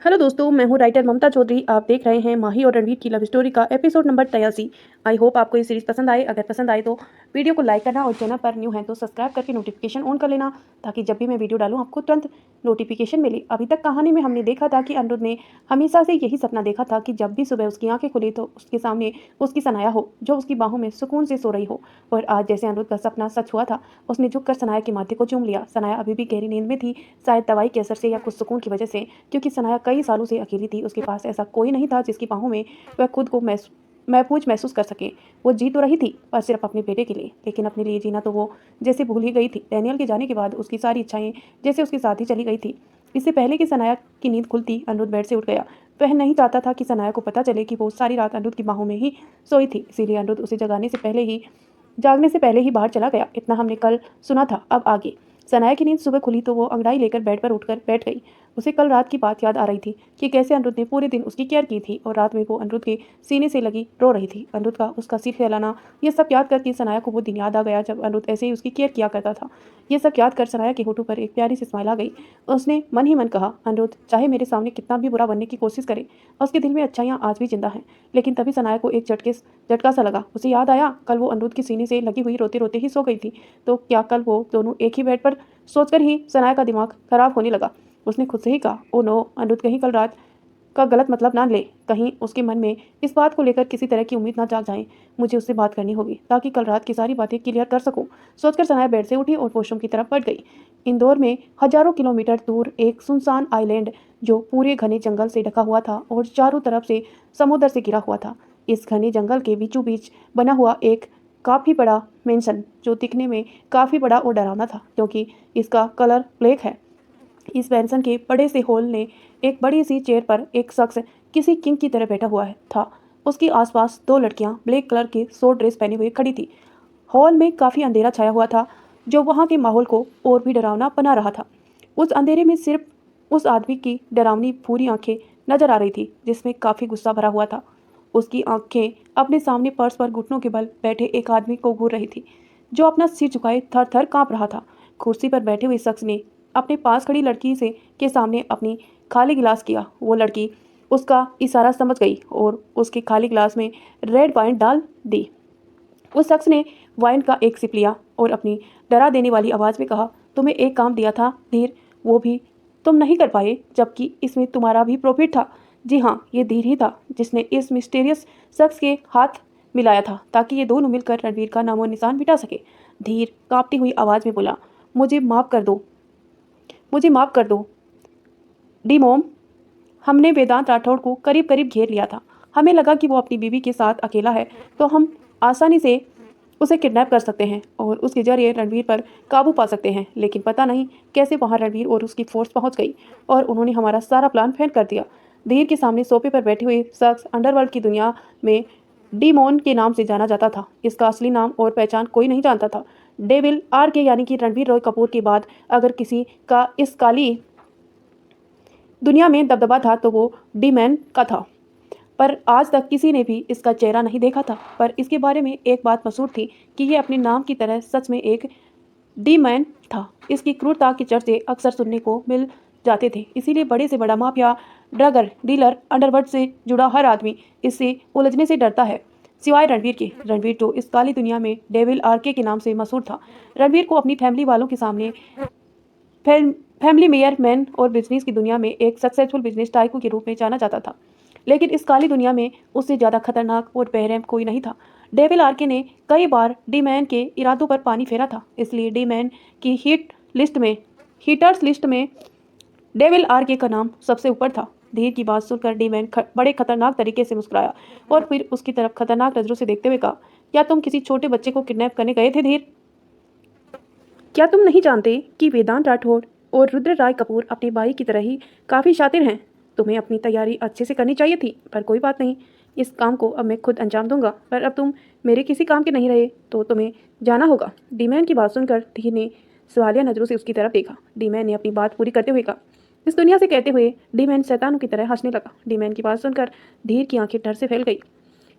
Hello दोस्तों, मैं हूँ राइटर ममता चौधरी। आप देख रहे हैं माही और रणवीर की लव स्टोरी का एपिसोड नंबर 83। आई होप आपको ये सीरीज पसंद आए। अगर पसंद आए तो वीडियो को लाइक करना और चैनल पर न्यू है तो सब्सक्राइब करके नोटिफिकेशन ऑन कर लेना, ताकि जब भी मैं वीडियो डालूँ आपको तुरंत नोटिफिकेशन मिले। अभी तक कहानी में हमने देखा था कि अनिरुद्ध ने हमेशा से यही सपना देखा था कि जब भी सुबह उसकी आंखें खुली तो उसके सामने उसकी सनाया हो, जो उसकी बाहों में सुकून से सो रही हो। और आज जैसे अनिरुद्ध का सपना सच हुआ था, उसने झुककर सनाया के माथे को चूम लिया। सनाया अभी भी गहरी नींद में थी, शायद दवाई के असर से या कुछ सुकून की वजह से, क्योंकि सनाया कई सालों से अकेली थी। उसके पास ऐसा कोई नहीं था जिसकी बाहों में वह खुद को महफूज महसूस कर सके। वो जी तो रही थी, पर सिर्फ अपने बेटे के लिए, लेकिन अपने लिए जीना तो वो जैसे भूल ही गई थी। डैनियल के जाने के बाद उसकी सारी इच्छाएं जैसे उसके साथ ही चली गई थी। इससे पहले कि सनाया की नींद खुलती, अनिरुद्ध बेड से उठ गया। वह नहीं चाहता था कि सनाया को पता चले कि वो सारी रात अनिरुद्ध की बाहों में ही सोई थी, इसीलिए अनिरुद्ध उसे जागने से पहले ही बाहर चला गया। इतना हमने कल सुना था, अब आगे। सनाया की नींद सुबह खुली तो वो अंगड़ाई लेकर बेड पर उठकर बैठ गई। उसे कल रात की बात याद आ रही थी कि कैसे अनिरुद्ध ने पूरे दिन उसकी केयर की थी, और रात में वो अनिरुद्ध के सीने से लगी रो रही थी। अनिरुद्ध का उसका सिर हिलाना, ये सब याद करके सनाया को वो दिन याद आ गया जब अनिरुद्ध ऐसे ही उसकी केयर किया करता था। ये सब याद कर सनाया के होठों पर एक प्यारी सी स्माइल आ गई। उसने मन ही मन कहा, अनिरुद्ध चाहे मेरे सामने कितना भी बुरा बनने की कोशिश करे, उसके दिल में अच्छाइयाँ आज भी जिंदा हैं। लेकिन तभी सनाया को एक झटका सा लगा। उसे याद आया, कल वो अनिरुद्ध के सीने से लगी हुई रोते रोते ही सो गई थी। तो क्या कल वो दोनों एक ही बेड पर? सोचकर ही सनाया का दिमाग खराब होने लगा। उसने खुद से ही कहा, ओ नो, अनिरुद्ध कहीं कल रात का गलत मतलब ना ले, कहीं उसके मन में इस बात को लेकर किसी तरह की उम्मीद ना जाग जाए। मुझे उससे बात करनी होगी ताकि कल रात की सारी बातें क्लियर कर सकूं। सोचकर सनाया बेड से उठी और वॉशरूम की तरफ बढ़ गई। इंदौर में हजारों किलोमीटर दूर एक सुनसान आइलैंड, जो पूरे घने जंगल से ढका हुआ था और चारों तरफ से समुद्र से घिरा हुआ था। इस घने जंगल के बीचों बीच बना हुआ एक काफ़ी बड़ा मेंशन, जो दिखने में काफ़ी बड़ा और डरावना था क्योंकि इसका कलर ब्लैक है। इस मैंसन के बड़े से हॉल ने एक बड़ी सी चेयर पर एक शख्स किसी किंग की तरह बैठा हुआ था। उसके आसपास दो लड़कियां ब्लैक कलर के शॉर्ट ड्रेस पहने हुए खड़ी थी। हॉल में काफ़ी अंधेरा छाया हुआ था, जो वहाँ के माहौल को और भी डरावना बना रहा था। उस अंधेरे में सिर्फ उस आदमी की डरावनी भूरी आंखें नजर आ रही थी, जिसमें काफ़ी गुस्सा भरा हुआ था। उसकी आंखें अपने सामने पर्स पर घुटनों के बल बैठे एक आदमी को घूर रही थी, जो अपना सिर झुकाए थर थर काँप रहा था। कुर्सी पर बैठे हुए शख्स ने अपने पास खड़ी लड़की से के सामने अपनी खाली गिलास किया। वो लड़की उसका इशारा समझ गई और उसके खाली गिलास में रेड वाइन डाल दी। उस शख्स ने वाइन का एक सिप लिया और अपनी डरा देने वाली आवाज़ में कहा, तुम्हें एक काम दिया था धीर, वो भी तुम नहीं कर पाए, जबकि इसमें तुम्हारा भी प्रॉफिट था। जी हाँ, ये धीर ही था जिसने इस मिस्टीरियस शख्स के हाथ मिलाया था ताकि ये दोनों मिलकर रणवीर का नामो निशान मिटा सके। धीर कांपती हुई आवाज़ में बोला, मुझे माफ़ कर दो, मुझे माफ़ कर दो डी मोम। हमने वेदांत राठौड़ को करीब करीब घेर लिया था। हमें लगा कि वो अपनी बीवी के साथ अकेला है तो हम आसानी से उसे किडनैप कर सकते हैं और उसके जरिए रणवीर पर काबू पा सकते हैं। लेकिन पता नहीं कैसे वहाँ रणवीर और उसकी फोर्स पहुँच गई और उन्होंने हमारा सारा प्लान फेल कर दिया। धीर के सामने सोफे पर बैठे हुए शख्स अंडरवर्ल्ड की दुनिया में डीमोन के नाम से जाना जाता था। इसका असली नाम और पहचान कोई नहीं जानता था। डेविल आर के यानी कि रणवीर रॉय कपूर के बाद अगर किसी का इस काली दुनिया में दबदबा था तो वो डी-मैन का था। पर आज तक किसी ने भी इसका चेहरा नहीं देखा था। पर इसके बारे में एक बात मशहूर थी कि ये अपने नाम की तरह सच में एक डी-मैन था। इसकी क्रूरता के चर्चे अक्सर सुनने को मिल जाते थे, इसीलिए बड़े से बड़ा माफिया, ड्रगर डीलर, अंडरवर्ल्ड से जुड़ा हर आदमी इससे उलझने से डरता है, सिवाय रणवीर के। रणवीर जो इस काली दुनिया में डेविल आरके के नाम से मशहूर था। रणवीर को अपनी फैमिली वालों के सामने फैमिली मेयर मैन और बिजनेस की दुनिया में एक सक्सेसफुल बिजनेस टाइकून के रूप में जाना जाता था। लेकिन इस काली दुनिया में उससे ज़्यादा खतरनाक और बेरहम कोई नहीं था। डेविल आरके ने कई बार डी मैन के इरादों पर पानी फेरा था, इसलिए डी मैन की हीटर्स लिस्ट में डेविल आरके का नाम सबसे ऊपर था। धीर की बात सुनकर डी मैन बड़े खतरनाक तरीके से मुस्कुराया और फिर उसकी तरफ खतरनाक नजरों से देखते हुए कहा, क्या तुम किसी छोटे बच्चे को किडनैप करने गए थे धीर? क्या तुम नहीं जानते कि वेदांत राठौड़ और रुद्र राय कपूर अपने भाई की तरह ही काफ़ी शातिर हैं? तुम्हें अपनी तैयारी अच्छे से करनी चाहिए थी, पर कोई बात नहीं, इस काम को अब मैं खुद अंजाम दूंगा। पर अब तुम मेरे किसी काम के नहीं रहे तो तुम्हें जाना होगा। डीमैन की बात सुनकर धीर ने सवालिया नज़रों से उसकी तरफ देखा। डीमैन ने अपनी बात पूरी करते हुए कहा, इस दुनिया से कहते हुए डीमैन शैतानों की तरह हंसने लगा। डीमैन की बात सुनकर धीर की आंखें डर से फैल गई।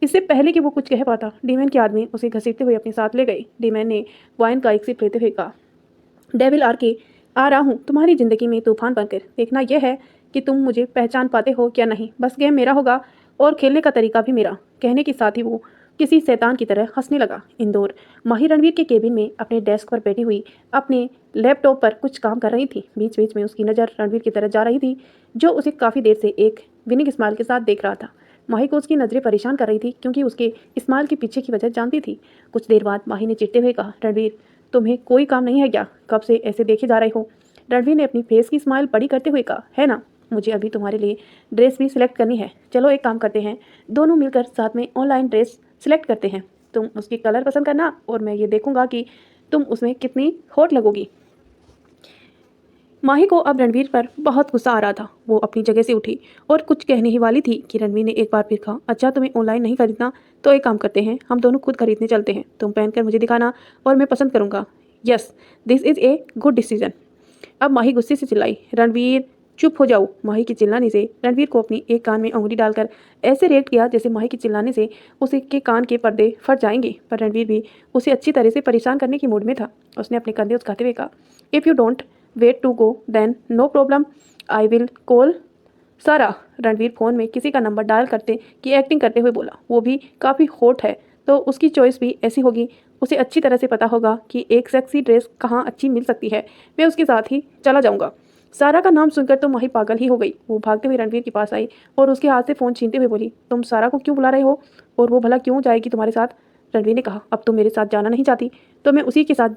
इससे पहले कि वो कुछ कह पाता, डीमैन के आदमी उसे घसीटते हुए अपने साथ ले गए। डीमैन ने वाइन का एक सिप लेते हुए कहा, डेविल आर के, आ रहा हूँ तुम्हारी ज़िंदगी में तूफान बनकर। देखना यह है कि तुम मुझे पहचान पाते हो क्या नहीं। बस गेम मेरा होगा और खेलने का तरीका भी मेरा। कहने के साथ ही वो किसी शैतान की तरह हंसने लगा। इंदौर। माही रणवीर के केबिन में अपने डेस्क पर बैठी हुई अपने लैपटॉप पर कुछ काम कर रही थी। बीच बीच में उसकी नज़र रणवीर की तरफ जा रही थी, जो उसे काफ़ी देर से एक विनिंग स्माइल के साथ देख रहा था। माही को उसकी नज़रें परेशान कर रही थी, क्योंकि उसके स्माइल के पीछे की वजह जानती थी। कुछ देर बाद माही ने चिढ़ते हुए कहा, रणवीर तुम्हें कोई काम नहीं है क्या? कब से ऐसे देखे जा रहे हो? रणवीर ने अपनी फेस की स्माइल बड़ी करते हुए कहा, है ना, मुझे अभी तुम्हारे लिए ड्रेस भी सिलेक्ट करनी है। चलो एक काम करते हैं, दोनों मिलकर साथ में ऑनलाइन ड्रेस सिलेक्ट करते हैं। तुम उसकी कलर पसंद करना और मैं ये देखूंगा कि तुम उसमें कितनी हॉट लगोगी। माही को अब रणवीर पर बहुत गुस्सा आ रहा था। वो अपनी जगह से उठी और कुछ कहने ही वाली थी कि रणवीर ने एक बार फिर कहा, अच्छा तुम्हें ऑनलाइन नहीं खरीदना तो एक काम करते हैं, हम दोनों खुद खरीदने चलते हैं। तुम पहनकर मुझे दिखाना और मैं पसंद करूंगा। Yes, this is a good decision. अब माही गुस्से से चिल्लाई, रणवीर चुप हो जाओ। माही के चिल्लाने से रणवीर को अपनी एक कान में उंगली डालकर ऐसे रिएक्ट किया जैसे माही के चिल्लाने से उसे के कान के पर्दे फट जाएंगे। पर रणवीर भी उसे अच्छी तरह से परेशान करने के मूड में था। उसने अपने कंधे उचकाते हुए कहा, if you don't wait to go then no problem, I will call Sara. Ranveer phone में किसी का नंबर डायल करते की एक्टिंग करते हुए बोला। वो भी काफ़ी हॉट है तो उसकी चॉइस भी ऐसी होगी। उसे अच्छी तरह से पता होगा कि एक सेक्सी ड्रेस कहाँ अच्छी मिल सकती है। मैं उसके साथ ही चला जाऊंगा। सारा का नाम सुनकर तो माही पागल ही हो गई। वो भागते हुए रणवीर के पास आई और उसके हाथ से फ़ोन छीनते हुए बोली, तुम सारा को क्यों बुला रहे हो और वो भला क्यों जाएगी तुम्हारे साथ? रणवीर ने कहा, अब तुम मेरे साथ जाना नहीं चाहती तो मैं उसी के साथ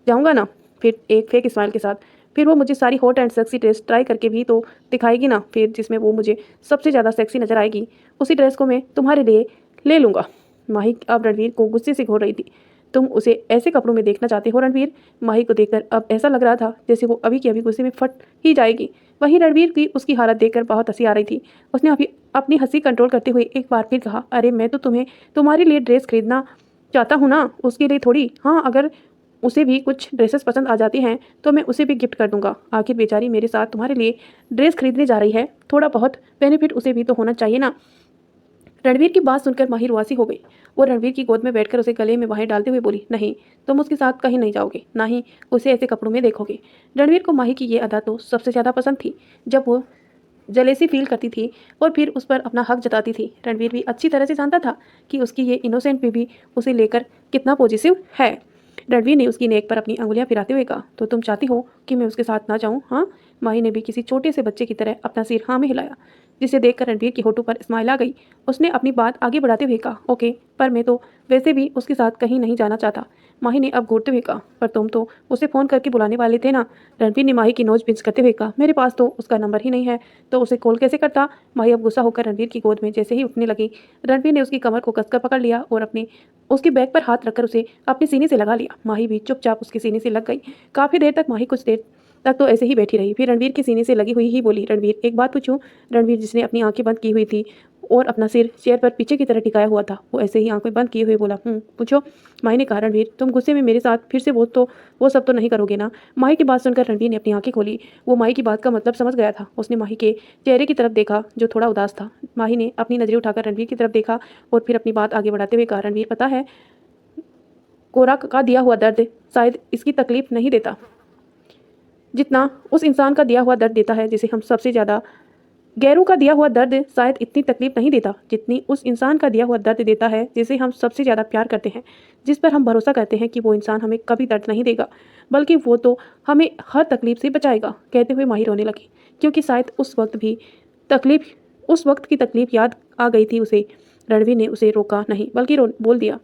जाऊँगा ना। फिर एक फेक स्माइल के साथ, फिर वो मुझे सारी hot and sexy dress try करके भी तो दिखाएगी ना। फिर जिसमें वो मुझे सबसे ज़्यादा सेक्सी नजर आएगी उसी ड्रेस को मैं तुम्हारे लिए ले लूँगा। माही अब रणवीर को गुस्से से घोर रही थी। तुम उसे ऐसे कपड़ों में देखना चाहते हो रणवीर? माही को देखकर अब ऐसा लग रहा था जैसे वो अभी की अभी गुस्से में फट ही जाएगी। वहीं रणवीर की उसकी हालत देखकर बहुत हंसी आ रही थी। उसने अभी अपनी हंसी कंट्रोल करते हुए एक बार फिर कहा, अरे मैं तो तुम्हें तुम्हारे लिए ड्रेस खरीदना चाहता हूँ ना, उसके लिए थोड़ी। हाँ, अगर उसे भी कुछ ड्रेसेस पसंद आ जाती हैं तो मैं उसे भी गिफ्ट कर दूंगा। आखिर बेचारी मेरे साथ तुम्हारे लिए ड्रेस खरीदने जा रही है, थोड़ा बहुत बेनिफिट उसे भी तो होना चाहिए ना। रणवीर की बात सुनकर माही रुआसी हो गई। वो रणवीर की गोद में बैठकर उसे गले में बाहें डालते हुए बोली, नहीं, तुम उसके साथ कहीं नहीं जाओगे, ना ही उसे ऐसे कपड़ों में देखोगे। रणवीर को माही की ये अदा तो सबसे ज़्यादा पसंद थी, जब वो जलेसी फील करती थी और फिर उस पर अपना हक जताती थी। रणवीर भी अच्छी तरह से जानता था कि उसकी ये इनोसेंट बेबी उसे लेकर कितना पॉजिटिव है। रणवीर ने उसकी नेक पर अपनी अंगुलियां फिराते हुए कहा, तो तुम चाहती हो कि मैं उसके साथ ना जाऊं? हाँ। माही ने भी किसी छोटे से बच्चे की तरह अपना सिर हाँ में हिलाया, जिसे देखकर रणवीर के होठों पर स्माइल आ गई। उसने अपनी बात आगे बढ़ाते हुए कहा, ओके, पर मैं तो वैसे भी उसके साथ कहीं नहीं जाना चाहता। माही ने अब घूरते हुए कहा, पर तुम तो उसे फ़ोन करके बुलाने वाले थे ना। रणवीर ने माही की नोच पिंच करते हुए कहा, मेरे पास तो उसका नंबर ही नहीं है, तो उसे कॉल कैसे करता? माही अब गुस्सा होकर रणवीर की गोद में जैसे ही उठने लगी, रणवीर ने उसकी कमर को कसकर पकड़ लिया और अपने उसके बैग पर हाथ रखकर उसे अपने सीने से लगा लिया। माही भी चुपचाप उसके सीने से लग गई। काफ़ी देर तक माही कुछ देर तक तो ऐसे ही बैठी रही, फिर रणवीर के सीने से लगी हुई ही बोली, रणवीर एक बात पूछूं? रणवीर, जिसने अपनी आंखें बंद की हुई थी और अपना सिर चेयर पर पीछे की तरह टिकाया हुआ था, वो ऐसे ही आंखें बंद किए हुए बोला, पूछो। माही ने कहा, रणवीर तुम गुस्से में मेरे साथ फिर से वो सब तो नहीं करोगे ना? माही की बात सुनकर रणवीर ने अपनी आंखें खोली। वो माही की बात का मतलब समझ गया था। उसने माही के चेहरे की तरफ देखा जो थोड़ा उदास था। माही ने अपनी नज़रें उठाकर रणवीर की तरफ देखा और फिर अपनी बात आगे बढ़ाते हुए कहा, रणवीर पता है, कोरा का दिया हुआ दर्द शायद इसकी तकलीफ नहीं देता जितना उस इंसान का दिया हुआ दर्द देता है जिसे हम सबसे ज़्यादा। गैरों का दिया हुआ दर्द शायद इतनी तकलीफ नहीं देता जितनी उस इंसान का दिया हुआ दर्द देता है जिसे हम सबसे ज़्यादा प्यार करते हैं, जिस पर हम भरोसा करते हैं कि वो इंसान हमें कभी दर्द नहीं देगा, बल्कि वो तो हमें हर तकलीफ से बचाएगा। कहते हुए माही रोने लगी, क्योंकि शायद उस वक्त की तकलीफ याद आ गई थी उसे। रणवीर ने उसे रोका नहीं, बल्कि बोल दिया।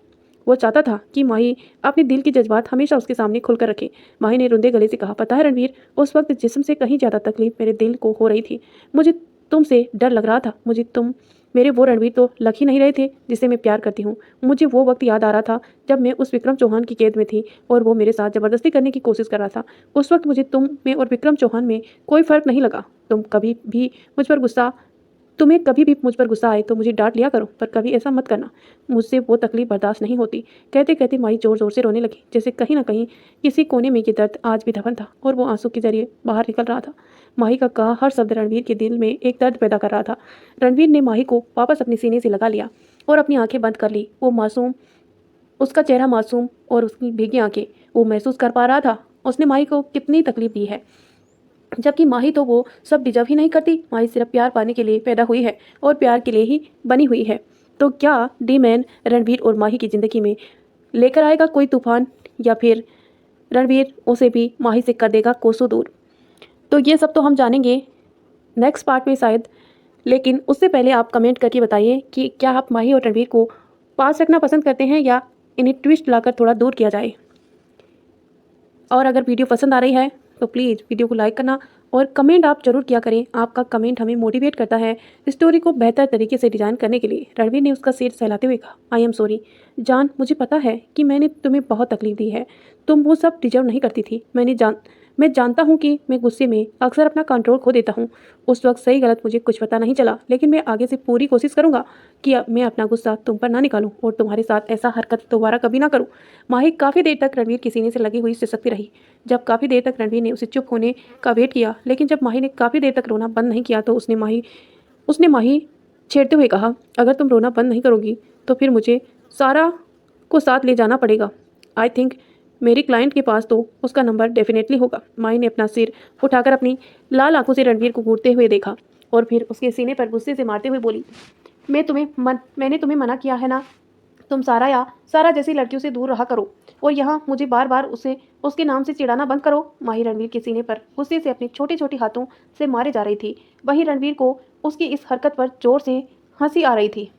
वो चाहता था कि माही अपने दिल के जज्बात हमेशा उसके सामने खुलकर रखे। माही ने रुंधे गले से कहा, पता है रणवीर, उस वक्त जिस्म से कहीं ज़्यादा तकलीफ मेरे दिल को हो रही थी। मुझे तुमसे डर लग रहा था। मुझे तुम मेरे वो रणवीर तो लग ही नहीं रहे थे जिसे मैं प्यार करती हूँ। मुझे वो वक्त याद आ रहा था जब मैं उस विक्रम चौहान की कैद में थी और वो मेरे साथ ज़बरदस्ती करने की कोशिश कर रहा था। उस वक्त मुझे तुम में और विक्रम चौहान में कोई फ़र्क नहीं लगा। तुम्हें कभी भी मुझ पर गुस्सा आए तो मुझे डांट लिया करो, पर कभी ऐसा मत करना। मुझसे वो तकलीफ बर्दाश्त नहीं होती। कहते कहते माही जोर जोर से रोने लगी, जैसे कहीं ना कहीं किसी कोने में ये दर्द आज भी दफन था और वो आंसू के जरिए बाहर निकल रहा था। माही का कहा हर शब्द रणवीर के दिल में एक दर्द पैदा कर रहा था। रणवीर ने माही को वापस अपने सीने से लगा लिया और अपनी आंखें बंद कर ली। उसका चेहरा मासूम और उसकी भीगी आंखें, वो महसूस कर पा रहा था उसने माही को कितनी तकलीफ दी है। जबकि माही तो वो सब डिजर्व ही नहीं करती। माही सिर्फ प्यार पाने के लिए पैदा हुई है और प्यार के लिए ही बनी हुई है। तो क्या डी मैन रणवीर और माही की ज़िंदगी में लेकर आएगा कोई तूफान, या फिर रणवीर उसे भी माही से कर देगा कोसों दूर? तो ये सब तो हम जानेंगे नेक्स्ट पार्ट में शायद। लेकिन उससे पहले आप कमेंट करके बताइए कि क्या आप माही और रणवीर को पास रखना पसंद करते हैं या इन्हें ट्विस्ट लाकर थोड़ा दूर किया जाए। और अगर वीडियो पसंद आ रही है तो प्लीज़ वीडियो को लाइक करना और कमेंट आप जरूर किया करें। आपका कमेंट हमें मोटिवेट करता है स्टोरी को बेहतर तरीके से डिज़ाइन करने के लिए। रणवीर ने उसका सिर सहलाते हुए कहा, आई एम सॉरी जान, मुझे पता है कि मैंने तुम्हें बहुत तकलीफ दी है। तुम वो सब डिजर्व नहीं करती थी। मैं जानता हूँ कि मैं गुस्से में अक्सर अपना कंट्रोल खो देता हूँ। उस वक्त सही गलत मुझे कुछ पता नहीं चला, लेकिन मैं आगे से पूरी कोशिश करूँगा कि अब मैं अपना गुस्सा तुम पर ना निकालूं और तुम्हारे साथ ऐसा हरकत दोबारा कभी ना करूं। माही काफ़ी देर तक रणवीर के सीने से लगी हुई सिसकती रही। जब काफ़ी देर तक रणवीर ने उसे चुप होने का वेट किया, लेकिन जब माही ने काफ़ी देर तक रोना बंद नहीं किया तो उसने माही छेड़ते हुए कहा, अगर तुम रोना बंद नहीं करोगी तो फिर मुझे सारा को साथ ले जाना पड़ेगा। आई थिंक मेरी क्लाइंट के पास तो उसका नंबर डेफिनेटली होगा। माही ने अपना सिर उठाकर अपनी लाल आंखों से रणवीर को घूरते हुए देखा और फिर उसके सीने पर गुस्से से मारते हुए बोली, मैंने तुम्हें मना किया है ना, तुम सारा जैसी लड़कियों से दूर रहा करो और यहाँ मुझे बार बार उसके नाम से चिढ़ाना बंद करो। माही रणवीर के सीने पर गुस्से से अपने छोटे छोटे हाथों से मारे जा रही थी। वहीं रणवीर को उसकी इस हरकत पर जोर से हंसी आ रही थी।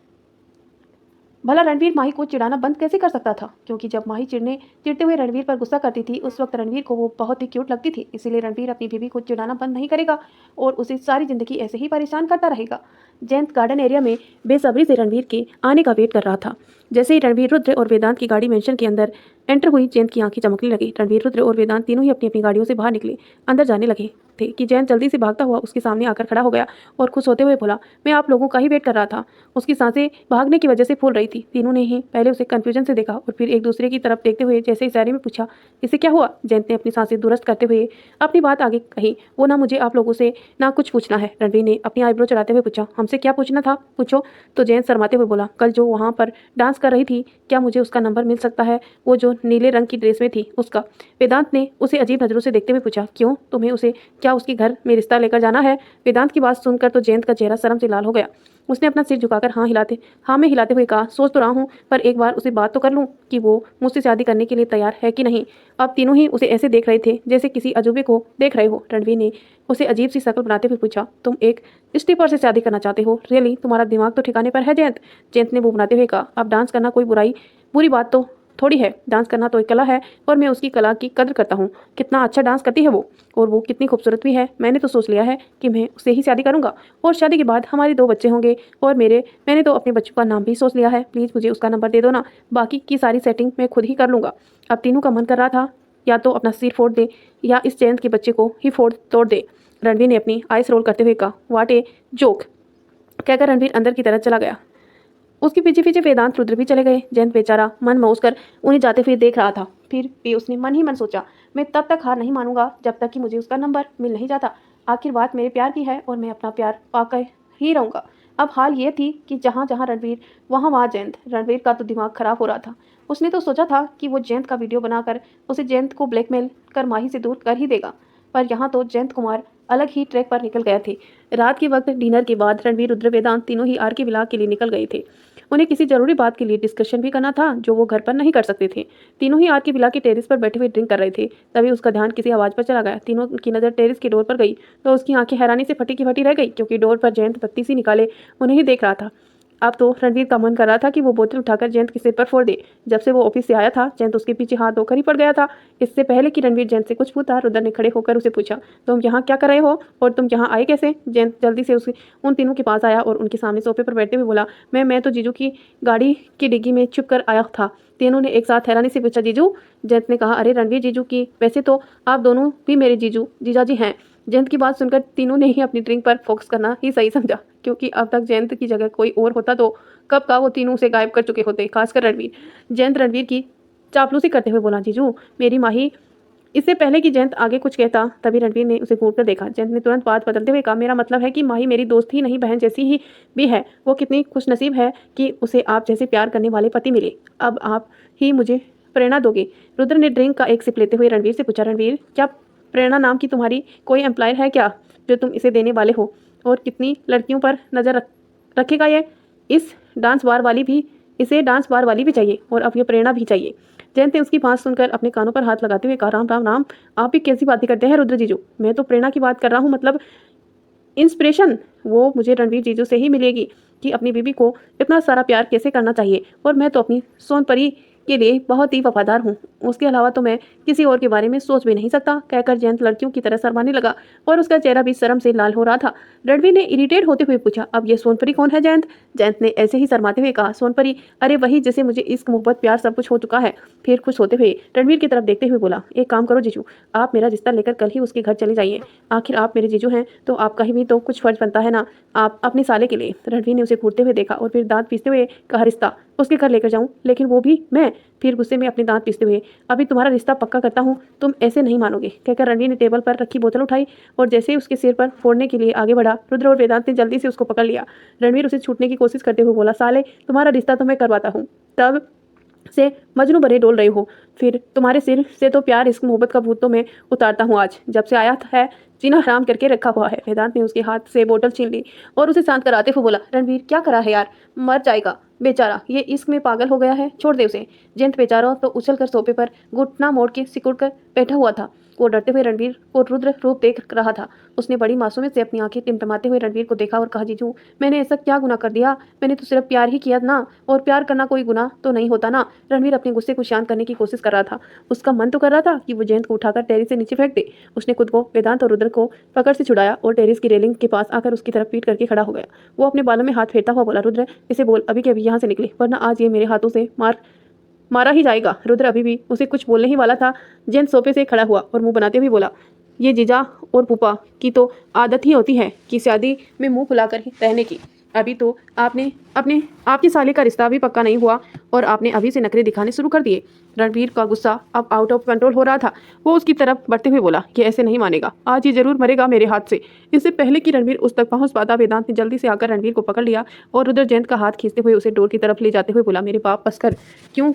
भला रणवीर माही को चिढ़ाना बंद कैसे कर सकता था, क्योंकि जब माही चिढ़ते हुए रणवीर पर गुस्सा करती थी उस वक्त रणवीर को वो बहुत ही क्यूट लगती थी। इसीलिए रणवीर अपनी बीवी को चिढ़ाना बंद नहीं करेगा और उसे सारी जिंदगी ऐसे ही परेशान करता रहेगा। जयंत गार्डन एरिया में बेसब्री से रणवीर के आने का वेट कर रहा था। जैसे ही रणवीर, रुद्र और वेदांत की गाड़ी मेंशन के अंदर एंटर हुई, जयंत की आंखें चमकने लगी। रणवीर, रुद्र और वेदांत तीनों ही अपनी अपनी गाड़ियों से बाहर निकले अंदर जाने लगे थे कि जयंत जल्दी से भागता हुआ उसके सामने आकर खड़ा हो गया और खुश होते हुए बोला, मैं आप लोगों का ही वेट कर रहा था। उसकी सांसें भागने की वजह से फूल रही थी। तीनों ने ही पहले उसे कंफ्यूजन से देखा और फिर एक दूसरे की तरफ देखते हुए जैसे इशारे में पूछा, इसे क्या हुआ? जयंत ने अपनी सांसें दुरुस्त करते हुए अपनी बात आगे कही, वो ना मुझे आप लोगों से ना कुछ पूछना है। रणवीर ने अपनी आईब्रो चढ़ाते हुए पूछा, हमसे क्या पूछना था, पूछो। तो जयंत शर्माते हुए बोला, कल जो वहाँ पर डांस कर रही थी, क्या मुझे उसका नंबर मिल सकता है? वो जो नीले रंग की ड्रेस में थी, उसका। वेदांत ने उसे अजीब नजरों से देखते हुए पूछा, क्यों, तुम्हें उसे क्या उसके घर में रिश्ता लेकर जाना है? वेदांत की बात सुनकर तो जयंत का चेहरा शर्म से लाल हो गया। उसने अपना सिर झुकाकर हाँ में हिलाते हुए कहा, सोच तो रहा हूँ, पर एक बार उसे बात तो कर लूँ कि वो मुझसे शादी करने के लिए तैयार है कि नहीं। अब तीनों ही उसे ऐसे देख रहे थे जैसे किसी अजूबे को देख रहे हो। रणवीर ने उसे अजीब सी शक्ल बनाते हुए पूछा, तुम एक स्ट्रिपर से शादी करना चाहते हो? रियली? तुम्हारा दिमाग तो ठिकाने पर है जयंत? जयंत ने वो बनाते हुए कहा, अब डांस करना कोई बुरी बात तो थोड़ी है। डांस करना तो एक कला है और मैं उसकी कला की कदर करता हूँ। कितना अच्छा डांस करती है वो, और वो कितनी खूबसूरत भी है। मैंने तो सोच लिया है कि मैं उससे ही शादी करूँगा और शादी के बाद हमारे 2 बच्चे होंगे। और मैंने तो अपने बच्चों का नाम भी सोच लिया है। प्लीज़ मुझे उसका नंबर दे दो ना, बाकी की सारी सेटिंग मैं खुद ही कर लूँगा। अब तीनों का मन कर रहा था या तो अपना सिर फोड़ दे या इस जयंत के बच्चे को ही तोड़ दे। रणवीर ने अपनी आइस रोल करते हुए कहा, वाट ए जोक, कहकर रणवीर अंदर की तरफ चला गया। उसके पीछे पीछे वेदांत, रुद्र भी चले गए। जयंत बेचारा मन मौज कर उन्हें जाते हुए देख रहा था। फिर भी उसने मन ही मन सोचा, मैं तब तक हार नहीं मानूंगा जब तक कि मुझे उसका नंबर मिल नहीं जाता। आखिर बात मेरे प्यार की है और मैं अपना प्यार पाकर ही रहूंगा। अब हाल ये थी कि जहाँ जहाँ रणवीर वहाँ वहाँ जयंत। रणवीर का तो दिमाग खराब हो रहा था। उसने तो सोचा था कि वो जयंत का वीडियो बनाकर उसे जयंत को ब्लैकमेल कर माही से दूर कर ही देगा, पर यहाँ तो जयंत कुमार अलग ही ट्रैक पर निकल गए थे। रात के वक्त डिनर के बाद रणवीर, रुद्र, वेदांत तीनों ही आर के विला के लिए निकल गए थे। उन्हें किसी जरूरी बात के लिए डिस्कशन भी करना था जो वो घर पर नहीं कर सकते थे। तीनों ही आर के विला के टेरिस पर बैठे हुए ड्रिंक कर रहे थे। तभी उसका ध्यान किसी आवाज़ पर चला गया। तीनों की नज़र टेरिस की डोर पर गई तो उसकी आंखें हैरानी से फटी की फटी रह गई, क्योंकि डोर पर जयंत बत्ती सी निकाले उन्हें ही देख रहा था। अब तो रणवीर का मन कर रहा था कि वो बोतल उठाकर जयंत के सिर पर फोड़ दे। जब से वो ऑफिस से आया था जयंत उसके पीछे हाथ धोकर ही पड़ गया था। इससे पहले कि रणवीर जयंत से कुछ पूछा, रुद्र ने खड़े होकर उसे पूछा, तुम यहाँ क्या कर रहे हो और तुम यहाँ आए कैसे? जयंत जल्दी से उन तीनों के पास आया और उनके सामने सोफे पर बैठते हुए बोला, मैं तो जीजू की गाड़ी की डिग्गी में छुप कर आया था। तीनों ने एक साथ हैरानी से पूछा, जीजू? जयंत ने कहा, अरे रणवीर जीजू की, वैसे तो आप दोनों भी मेरे जीजाजी हैं। जयंत की बात सुनकर तीनों ने ही अपनी ड्रिंक पर फोकस करना ही सही समझा, क्योंकि अब तक जयंत की जगह कोई और होता तो कब का वो तीनों से गायब कर चुके होते, खासकर रणवीर। जयंत रणवीर की चापलूसी करते हुए बोला, जीजू मेरी माही। इससे पहले कि जयंत आगे कुछ कहता तभी रणवीर ने उसे घूर कर देखा। जयंत ने तुरंत बात बदलते हुए कहा, मेरा मतलब है कि माही मेरी दोस्त ही नहीं, बहन जैसी ही भी है। वो कितनी खुशनसीब है कि उसे आप जैसे प्यार करने वाले पति मिले। अब आप ही मुझे प्रेरणा दोगे। रुद्र ने ड्रिंक का एक सिप लेते हुए रणवीर से पूछा, रणवीर क्या प्रेरणा नाम की तुम्हारी कोई एम्प्लॉयर है क्या जो तुम इसे देने वाले हो? और कितनी लड़कियों पर नज़र रखेगा ये? इसे डांस बार वाली भी चाहिए और अब ये प्रेरणा भी चाहिए। जयंत ने उसकी बात सुनकर अपने कानों पर हाथ लगाते हुए कहा, राम राम राम, आप भी कैसी बातें करते हैं रुद्र जीजू? मैं तो प्रेरणा की बात कर रहा हूँ, मतलब इंस्पिरेशन वो मुझे रणवीर जीजू से ही मिलेगी कि अपनी बीबी को इतना सारा प्यार कैसे करना चाहिए। और मैं तो अपनी सोनपरी के लिए बहुत ही वफादार हूँ, उसके अलावा तो मैं किसी और के बारे में सोच भी नहीं सकता, कहकर जयंत लड़कियों की तरह शर्माने लगा और उसका चेहरा भी शर्म से लाल हो रहा था। रणवीर ने इरिटेट होते हुए पूछा, अब ये सोनपरी कौन है जयंत? जयंत ने ऐसे ही शर्माते हुए कहा, सोनपरी, अरे वही जिसे मुझे इश्क मोहब्बत प्यार सब कुछ हो चुका है। फिर खुश होते हुए रणवीर की तरफ देखते हुए बोला, एक काम करो जीजू, आप मेरा रिश्ता लेकर कल ही उसके घर चले जाइए। आखिर आप मेरे जीजू हैं तो आपका ही भी तो कुछ फर्ज बनता है ना, आप अपने साले के लिए। रणवीर ने उसे घूरते हुए देखा और फिर दांत पीसते हुए कहा, रिश्ता उसके घर लेकर जाऊं, लेकिन वो भी मैं? फिर गुस्से में अपने दांत पीसते हुए, अभी तुम्हारा रिश्ता पक्का करता हूं, तुम ऐसे नहीं मानोगे, कहकर रणवीर ने टेबल पर रखी बोतल उठाई और जैसे ही उसके सिर पर फोड़ने के लिए आगे बढ़ा, रुद्र और वेदांत ने जल्दी से उसको पकड़ लिया। रणवीर उसे छूटने की कोशिश करते हुए बोला, साले, तुम्हारा रिश्ता तो मैं करवाता हूँ, तब से मजनू बने डोल रहे हो, फिर तुम्हारे सिर से तो प्यार इश्क मोहब्बत का भूत तो मैं उतारता हूँ आज, जब से आया है जीना हराम करके रखा हुआ है। वेदांत ने उसके हाथ से बोतल छीन ली और उसे शांत कराते हुए बोला, रणवीर क्या करा है यार, मर जाएगा बेचारा, ये इश्क में पागल हो गया है, छोड़ दे उसे। जयंत बेचारा तो उछल कर सोफे पर घुटना मोड़ के सिकुड़ कर बैठा हुआ था। वो डरते हुए रणवीर को रुद्र रूप देख रहा था। उसने बड़ी मासूमियत से अपनी आंखें टिमटिमाते हुए रणवीर को देखा और कहा, जीजू मैंने ऐसा क्या गुनाह कर दिया? मैंने तो सिर्फ प्यार ही किया ना, और प्यार करना कोई गुनाह तो नहीं होता ना। रणवीर अपने गुस्से को शांत करने की कोशिश कर रहा था। उसका मन तो कर रहा था कि वो जयंत को उठाकर टेरिस से नीचे फेंक दे। उसने खुद को वेदांत और रुद्र को पकड़ से छुड़ाया और टेरिस की रेलिंग के पास आकर उसकी तरफ पीट करके खड़ा हो गया। वो अपने बालों में हाथ फेरता हुआ बोला, रुद्र इसे बोल अभी के अभी यहाँ से निकले, वरना आज ये मेरे हाथों से मारा ही जाएगा। रुद्र अभी भी उसे कुछ बोलने ही वाला था, जयंत सोफे से खड़ा हुआ और मुंह बनाते हुए बोला, ये जीजा और पुपा की तो आदत ही होती है कि शादी में मुंह फुलाकर ही रहने की। अभी तो आपके साले का रिश्ता भी पक्का नहीं हुआ और आपने अभी से नखरे दिखाने शुरू कर दिए। रणवीर का गुस्सा अब आउट ऑफ कंट्रोल हो रहा था। वो उसकी तरफ बढ़ते हुए बोला, ये ऐसे नहीं मानेगा, आज ये जरूर मरेगा मेरे हाथ से। इससे पहले कि रणवीर उस तक पहुंच पाता, वेदांत ने जल्दी से आकर रणवीर को पकड़ लिया और रुद्र जयंत का हाथ खींचते हुए उसे डोर की तरफ ले जाते हुए बोला, मेरे बाप बस कर, क्यों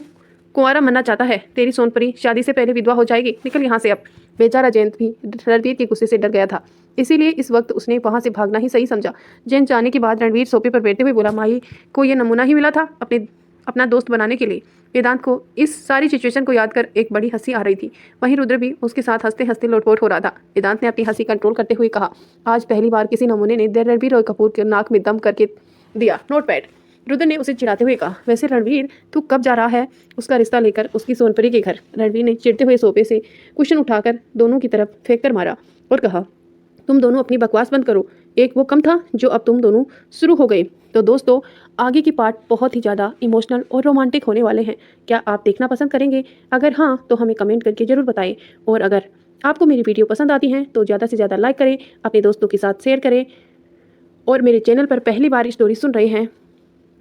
कुंवारा मरना चाहता है? तेरी सोनपरी शादी से पहले विधवा हो जाएगी, निकल यहाँ से अब। बेचारा जयंत भी रणवीर के गुस्से से डर गया था, इसीलिए इस वक्त उसने वहां से भागना ही सही समझा। जयंत जाने के बाद रणवीर सोफे पर बैठते हुए बोला, माही को ये नमूना ही मिला था अपना दोस्त बनाने के लिए। वेदांत को इस सारी सिचुएशन को याद कर एक बड़ी हंसी आ रही थी। वहीं रुद्र भी उसके साथ हंसते हंसते लोटपोट हो रहा था। वेदांत ने अपनी हंसी कंट्रोल करते हुए कहा, आज पहली बार किसी नमूने ने रणवीर और कपूर के नाक में दम करके दिया, नोटपैड। रुद्र ने उसे चिढ़ाते हुए कहा, वैसे रणवीर तू कब जा रहा है उसका रिश्ता लेकर उसकी सोनपरी के घर? रणवीर ने चिढ़ते हुए सोफे से कुशन उठाकर दोनों की तरफ फेंक कर मारा और कहा, तुम दोनों अपनी बकवास बंद करो, एक वो कम था जो अब तुम दोनों शुरू हो गए। तो दोस्तों, आगे की पार्ट बहुत ही ज़्यादा इमोशनल और रोमांटिक होने वाले हैं। क्या आप देखना पसंद करेंगे? अगर हाँ तो हमें कमेंट करके ज़रूर बताएं, और अगर आपको मेरी वीडियो पसंद आती हैं तो ज़्यादा से ज़्यादा लाइक करें, अपने दोस्तों के साथ शेयर करें, और मेरे चैनल पर पहली बार स्टोरी सुन रहे हैं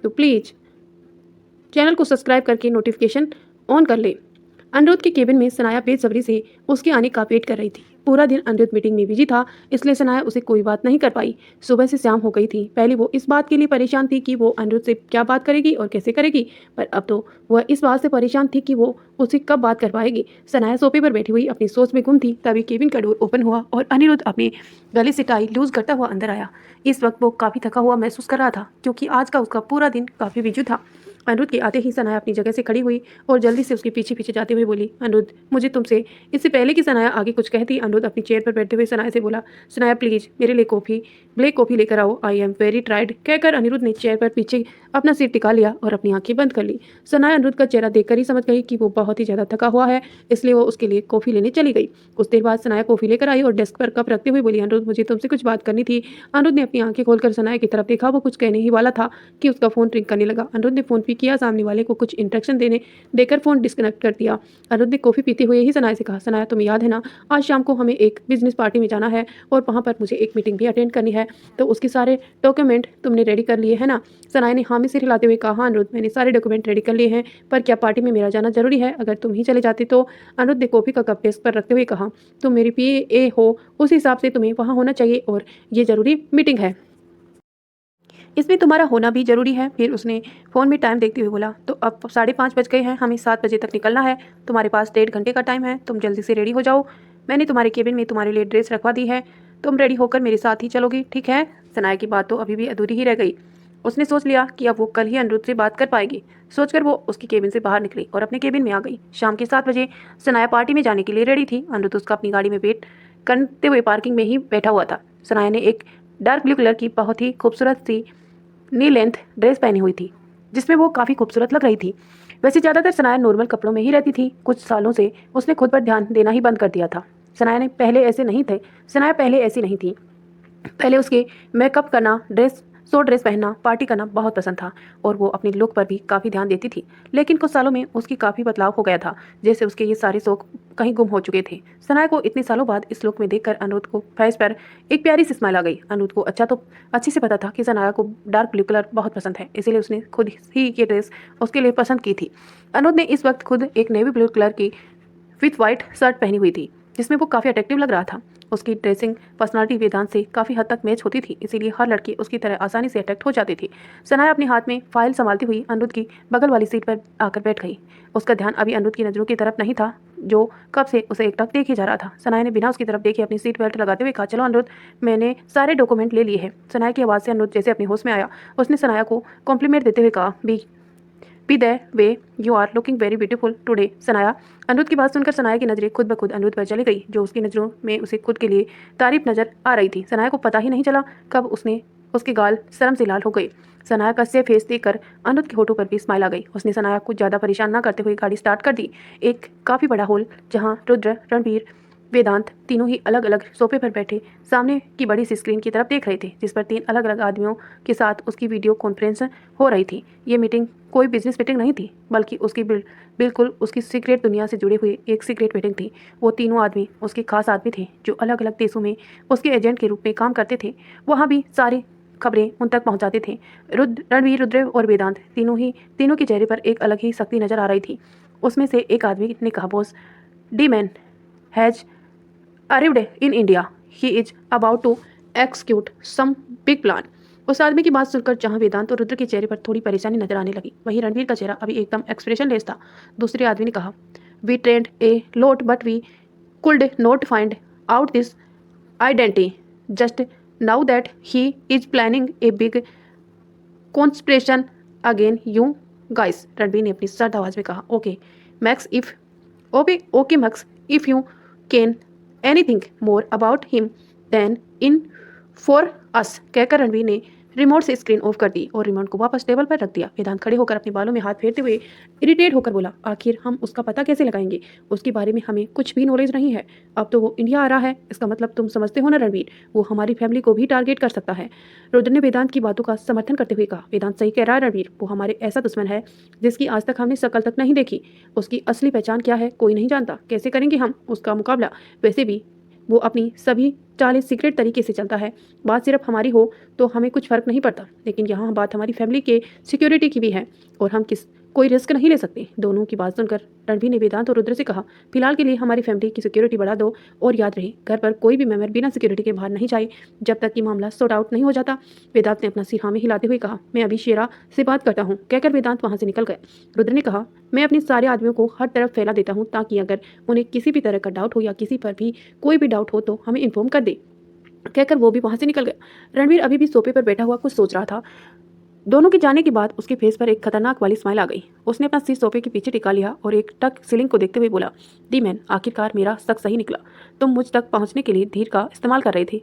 तो प्लीज़ चैनल को सब्सक्राइब करके नोटिफिकेशन ऑन कर ले। अनिरुद्ध के केबिन में सनाया बेसब्री से उसके आने का वेट कर रही थी। पूरा दिन अनिरुद्ध मीटिंग में बिजी था, इसलिए सनाया उसे कोई बात नहीं कर पाई। सुबह से शाम हो गई थी। पहले वो इस बात के लिए परेशान थी कि वो अनिरुद्ध से क्या बात करेगी और कैसे करेगी, पर अब तो वह इस बात से परेशान थी कि वो उससे कब बात कर पाएगी। सनाया सोफे पर बैठी हुई अपनी सोच में गुम थी, तभी केबिन का डोर ओपन हुआ और अनिरुद्ध अपने गले से टाई लूज करता हुआ अंदर आया। इस वक्त वो काफ़ी थका हुआ महसूस कर रहा था, क्योंकि आज का उसका पूरा दिन काफ़ी बिजी था। अनिरुद्ध के आते ही सनाया अपनी जगह से खड़ी हुई और जल्दी से उसके पीछे पीछे जाते हुए बोली, अनिरुद्ध मुझे तुमसे। इससे पहले कि सनाया आगे कुछ कहती, अनिरुद्ध अपनी चेयर पर बैठते हुए सनाया से बोला, सनाया प्लीज़ मेरे लिए ब्लैक कॉफ़ी लेकर आओ, आई एम वेरी टायर्ड। कहकर अनिरुद्ध ने चेयर पर पीछे अपना सिर टिका लिया और अपनी आंखें बंद कर ली। सनाया अनिरुद्ध का चेहरा देखकर ही समझ गई कि वो बहुत ही ज़्यादा थका हुआ है, इसलिए वो उसके लिए कॉफ़ी लेने चली गई। कुछ देर बाद सनाया कॉफ़ी लेकर आई और डेस्क पर कप रखते हुए बोली, अनिरुद्ध मुझे तुमसे कुछ बात करनी थी। अनिरुद्ध ने अपनी आंखें खोलकर सनाया की तरफ देखा। वो कुछ कहने ही वाला था कि उसका फ़ोन रिंग करने लगा। अनिरुद्ध ने फ़ोन पिक किया, सामने वाले को कुछ इंस्ट्रक्शन देकर फ़ोन डिस्कनेक्ट कर दिया। अनिरुद्ध ने कॉफ़ी पीते हुए ही सनाया से कहा, सनाया तुम्हें याद है ना, आज शाम को हमें एक बिजनेस पार्टी में जाना है और वहाँ पर मुझे एक मीटिंग भी अटेंड करनी है, तो उसके सारे डॉक्यूमेंट तुमने रेडी कर लिए है ना? सनाया ने हामी से हिलाते हुए कहा, हाँ अनिरुद्ध मैंने सारे डॉक्यूमेंट रेडी कर लिए हैं, पर क्या पार्टी में मेरा जाना जरूरी है? अगर तुम ही चले जाते तो। अनिरुद्ध ने कॉफ़ी का कप डेस्क पर रखते हुए कहा, तुम मेरी PA हो, उस हिसाब से तुम्हें वहाँ होना चाहिए और ये ज़रूरी मीटिंग है, इसमें तुम्हारा होना भी ज़रूरी है। फिर उसने फ़ोन में टाइम देखते हुए बोला, तो अब 5:30 बज गए हैं, हमें 7 बजे तक निकलना है, तुम्हारे पास 1.5 घंटे का टाइम है, तुम जल्दी से रेडी हो जाओ। मैंने तुम्हारे केबिन में तुम्हारे लिए ड्रेस रखवा दी है, तुम रेडी होकर मेरे साथ ही चलोगी, ठीक है? सनाया की बात तो अभी भी अधूरी ही रह गई। उसने सोच लिया कि अब वो कल ही अनिरुद्ध से बात कर पाएगी। सोचकर वो उसकी केबिन से बाहर निकली और अपने केबिन में आ गई। शाम के 7 बजे सनाया पार्टी में जाने के लिए रेडी थी। अनिरुद्ध उसका अपनी गाड़ी में वेट करते हुए पार्किंग में ही बैठा हुआ था। सनाया ने एक डार्क ब्लू कलर की बहुत ही खूबसूरत सी नी लेंथ ड्रेस पहनी हुई थी, जिसमें वो काफ़ी खूबसूरत लग रही थी। वैसे ज़्यादातर सनाया नॉर्मल कपड़ों में ही रहती थी। कुछ सालों से उसने खुद पर ध्यान देना ही बंद कर दिया था। सनाया पहले ऐसी नहीं थी। पहले उसके मेकअप करना, ड्रेस पहनना, पार्टी करना बहुत पसंद था और वो अपनी लुक पर भी काफ़ी ध्यान देती थी। लेकिन कुछ सालों में उसकी काफ़ी बदलाव हो गया था, जैसे उसके ये सारे शौक कहीं गुम हो चुके थे। सनाया को इतने सालों बाद इस लुक में देखकर अनिरुद्ध को फेस पर एक प्यारी सी स्माइल आ गई। अनिरुद्ध को अच्छे से पता था कि सनाया को डार्क ब्लू कलर बहुत पसंद है, इसीलिए उसने खुद ही ये ड्रेस उसके लिए पसंद की थी। अनिरुद्ध ने इस वक्त खुद एक नेवी ब्लू कलर की विथ वाइट शर्ट पहनी हुई थी, जिसमें वो काफ़ी अट्रैक्टिव लग रहा था। उसकी ड्रेसिंग पर्सनालिटी वेदांत से काफ़ी हद तक मैच होती थी, इसीलिए हर लड़की उसकी तरह आसानी से अट्रैक्ट हो जाती थी। सनाया अपने हाथ में फाइल संभालती हुई अनिरुद्ध की बगल वाली सीट पर आकर बैठ गई। उसका ध्यान अभी अनिरुद्ध की नज़रों की तरफ नहीं था, जो कब से उसे एकटक देखे जा रहा था। सनाया ने बिना उसकी तरफ देखे अपनी सीट बेल्ट लगाते हुए कहा, चलो अनिरुद्ध, मैंने सारे डॉक्यूमेंट ले लिए हैं। सनाया की आवाज़ से अनिरुद्ध जैसे अपने होश में आया। उसने सनाया को कॉम्प्लीमेंट देते हुए कहा, by the way you are looking very beautiful today Sanaya. Anirudh की बात सुनकर सनाया की नज़रें खुद ब खुद अनिरुद्ध पर चली गई, जो उसकी नज़रों में उसे खुद के लिए तारीफ नजर आ रही थी। सनाया को पता ही नहीं चला कब उसके गाल शर्म से लाल हो गए। सनाया का से फेस देखकर अनिरुद्ध के होठों पर भी स्माइल आ गई। उसने सनाया को ज़्यादा परेशान न करते हुए गाड़ी स्टार्ट कर दी। एक काफ़ी बड़ा हॉल, जहाँ रुद्र, रणवीर, वेदांत तीनों ही अलग अलग सोफे पर बैठे सामने की बड़ी सी स्क्रीन की तरफ देख रहे थे, जिस पर 3 अलग अलग आदमियों के साथ उसकी वीडियो कॉन्फ्रेंस हो रही थी। ये मीटिंग कोई बिजनेस मीटिंग नहीं थी, बल्कि उसकी बिल्कुल उसकी सीक्रेट दुनिया से जुड़े हुए एक सीक्रेट मीटिंग थी। वो तीनों आदमी उसके खास आदमी थे, जो अलग अलग देशों में उसके एजेंट के रूप में काम करते थे। वहाँ भी सारी खबरें उन तक पहुँचाते थे। रणवीर, रुद्र और वेदांत तीनों के चेहरे पर एक अलग ही शक्ति नजर आ रही थी। उसमें से एक आदमी ने कहा, boss, D man has arrived in India. He is about to execute some big plan. उस आदमी की बात सुनकर जहां वेदांत और रुद्र के चेहरे पर थोड़ी परेशानी नजर आने लगी, वहीं रणवीर का चेहरा अभी एकदम एक्सप्रेशनलेस था। दूसरे आदमी ने कहा, we trained a lot but we could not find out this identity just now that he is planning a big conspiration again you guys. Ranveer ने अपनी सर्द आवाज में कहा, okay Max if you can anything more about him then inform us. कहकर रणवीर ने remote से screen of कर दी और रिमोट को वापस टेबल पर रख दिया। वेदांत खड़े होकर अपने बालों में हाथ फेरते हुए इरिटेट होकर बोला, आखिर हम उसका पता कैसे लगाएंगे? उसके बारे में हमें कुछ भी नॉलेज नहीं है। अब तो वो इंडिया आ रहा है, इसका मतलब तुम समझते हो ना रणवीर, वो हमारी फैमिली को भी टारगेट कर सकता है। रुद्र ने वेदांत की बातों का समर्थन करते हुए कहा, वेदांत सही कह रहा है रणवीर, वो हमारे ऐसा दुश्मन है जिसकी आज तक हमने शक्ल तक नहीं देखी। उसकी असली पहचान क्या है कोई नहीं जानता। कैसे करेंगे हम उसका मुकाबला? वैसे भी वो अपनी सभी चालें सीक्रेट तरीके से चलता है। बात सिर्फ हमारी हो तो हमें कुछ फ़र्क नहीं पड़ता, लेकिन यहाँ बात हमारी फैमिली के सिक्योरिटी की भी है और हम कोई रिस्क नहीं ले सकते। दोनों की बात सुनकर रणवीर ने वेदांत और रुद्र से कहा, फिलहाल के लिए हमारी फैमिली की सिक्योरिटी बढ़ा दो और याद रहे, घर पर कोई भी मेंबर बिना सिक्योरिटी के बाहर नहीं जाए जब तक कि मामला सॉर्ट आउट नहीं हो जाता। वेदांत ने अपना सिर हाँ में हिलाते हुए कहा, मैं अभी शेरा से बात करता हूँ। कहकर वेदांत वहाँ से निकल गए। रुद्र ने कहा, मैं अपने सारे आदमियों को हर तरफ फैला देता हूँ ताकि अगर उन्हें किसी भी तरह का डाउट हो या किसी पर भी कोई भी डाउट हो तो हमें इन्फॉर्म कर दे। कहकर वो भी वहाँ से निकल गया। रणवीर अभी भी सोफे पर बैठा हुआ कुछ सोच रहा था। दोनों के जाने के बाद उसके फेस पर एक खतरनाक वाली स्माइल आ गई। उसने अपना सिर सोफे के पीछे टिका लिया और एक टक सीलिंग को देखते हुए बोला, डी मैन, आखिरकार मेरा शक सही निकला। तुम मुझ तक पहुंचने के लिए धीर का इस्तेमाल कर रहे थे।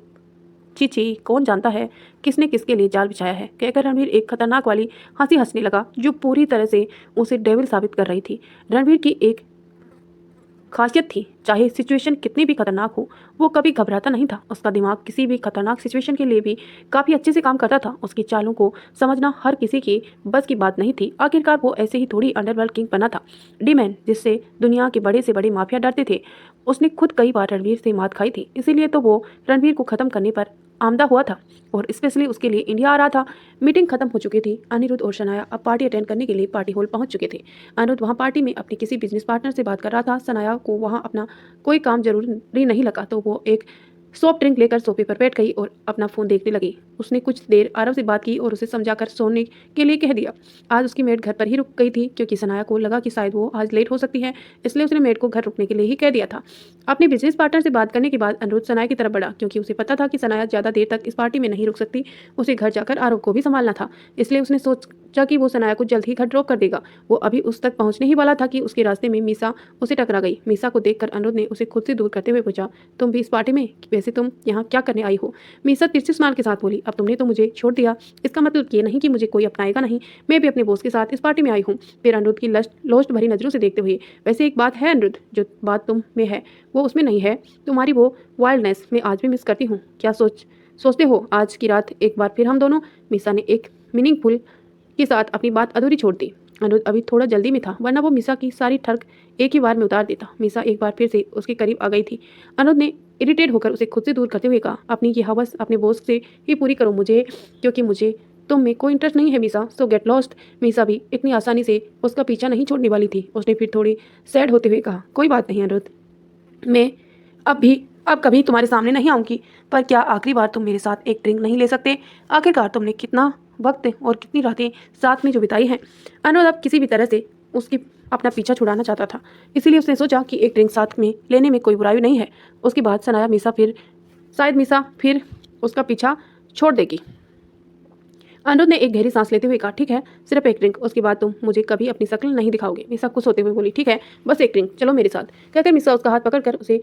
छी, कौन जानता है किसने किसके लिए जाल बिछाया है। कहकर रणवीर एक खतरनाक वाली हंसी हंसने लगा, जो पूरी तरह से उसे डेविल साबित कर रही थी। रणवीर की एक खासियत थी, चाहे सिचुएशन कितनी भी खतरनाक हो, वो कभी घबराता नहीं था। उसका दिमाग किसी भी खतरनाक सिचुएशन के लिए भी काफ़ी अच्छे से काम करता था। उसकी चालों को समझना हर किसी की बस की बात नहीं थी। आखिरकार वो ऐसे ही थोड़ी अंडरवर्ल्ड किंग बना था। डीमैन, जिससे दुनिया के बड़े से बड़े माफिया डरते थे, उसने खुद कई बार रणवीर से मात खाई थी। इसीलिए तो वो रणवीर को ख़त्म करने पर आमदा हुआ था और स्पेशली उसके लिए इंडिया आ रहा था। मीटिंग खत्म हो चुकी थी। अनिरुद्ध और शनाया अब पार्टी अटेंड करने के लिए पार्टी हॉल पहुंच चुके थे। अनिरुद्ध वहां पार्टी में अपने किसी बिजनेस पार्टनर से बात कर रहा था। शनाया को वहां अपना कोई काम जरूरी नहीं लगा, तो वो एक सॉफ्ट ड्रिंक लेकर सोफे पर बैठ गई और अपना फ़ोन देखने लगी। उसने कुछ देर आरव से बात की और उसे समझाकर सोने के लिए कह दिया। आज उसकी मेड घर पर ही रुक गई थी क्योंकि सनाया को लगा कि शायद वो आज लेट हो सकती है, इसलिए उसने मेड को घर रुकने के लिए ही कह दिया था। अपने बिजनेस पार्टनर से बात करने के बाद अनिरुद्ध सनाया की तरफ बढ़ा क्योंकि उसे पता था कि सनाया ज़्यादा देर तक इस पार्टी में नहीं रुक सकती। उसे घर जाकर आरव को भी संभालना था, इसलिए उसने सोचा कि वो सनाया को जल्द ही घर ड्रॉप कर देगा। वो अभी उस तक पहुंचने ही वाला था कि उसके रास्ते में मीसा उसे टकरा गई। मीसा को देखकर अनिरुद्ध ने उसे खुद से दूर करते हुए पूछा, तुम भी इस पार्टी में? वैसे तुम यहाँ क्या करने आई हो? मीसा तिरछे स्माइल के साथ बोली, अब तुमने तो मुझे छोड़ दिया, इसका मतलब ये नहीं कि मुझे कोई अपनाएगा नहीं। मैं भी अपने बॉस के साथ इस पार्टी में आई हूँ। फिर अनिरुद्ध की लोस्ट भरी नजरों से देखते हुए, वैसे एक बात है अनिरुद्ध, जो बात तुम में है वो उसमें नहीं है। तुम्हारी वो वाइल्डनेस मैं आज भी मिस करती हूँ। क्या सोचते हो आज की रात एक बार फिर हम दोनों? मीसा ने एक मीनिंगफुल के साथ अपनी बात अधूरी छोड़ दी। अनिरुद्ध अभी थोड़ा जल्दी में था, वरना वो मीसा की सारी ठग एक ही बार में उतार देता। मीसा एक बार फिर से उसके करीब आ गई थी। अनिरुद्ध ने इरिटेट होकर उसे खुद से दूर करते हुए कहा, अपनी ये हवस अपने बॉस से ही पूरी करो मुझे, क्योंकि मुझे तुम में कोई इंटरेस्ट नहीं है मीसा, सो गेट लॉस्ट। मीसा भी इतनी आसानी से उसका पीछा नहीं छोड़ने वाली थी। उसने फिर थोड़ी सैड होते हुए कहा, कोई बात नहीं अनिरुद्ध, मैं अब कभी तुम्हारे सामने नहीं आऊँगी, पर क्या आखिरी बार तुम मेरे साथ एक ड्रिंक नहीं ले सकते? आखिरकार तुमने कितना वक्त और कितनी रातें साथ में जो बिताई हैं। अनुराग अब किसी भी तरह से उसकी अपना पीछा छुड़ाना चाहता था, इसीलिए उसने सोचा कि एक ड्रिंक साथ में लेने में कोई बुराई नहीं है। उसके बाद सनाया मीसा फिर उसका पीछा छोड़ देगी। अनिरुद्ध ने एक गहरी सांस लेते हुए कहा, ठीक है, सिर्फ एक ड्रिंक, उसके बाद तुम मुझे कभी अपनी शक्ल नहीं दिखाओगे। मीसा खुश होते हुए बोली, ठीक है, बस एक ड्रिंक, चलो मेरे साथ। कहकर मीसा उसका हाथ पकड़कर उसे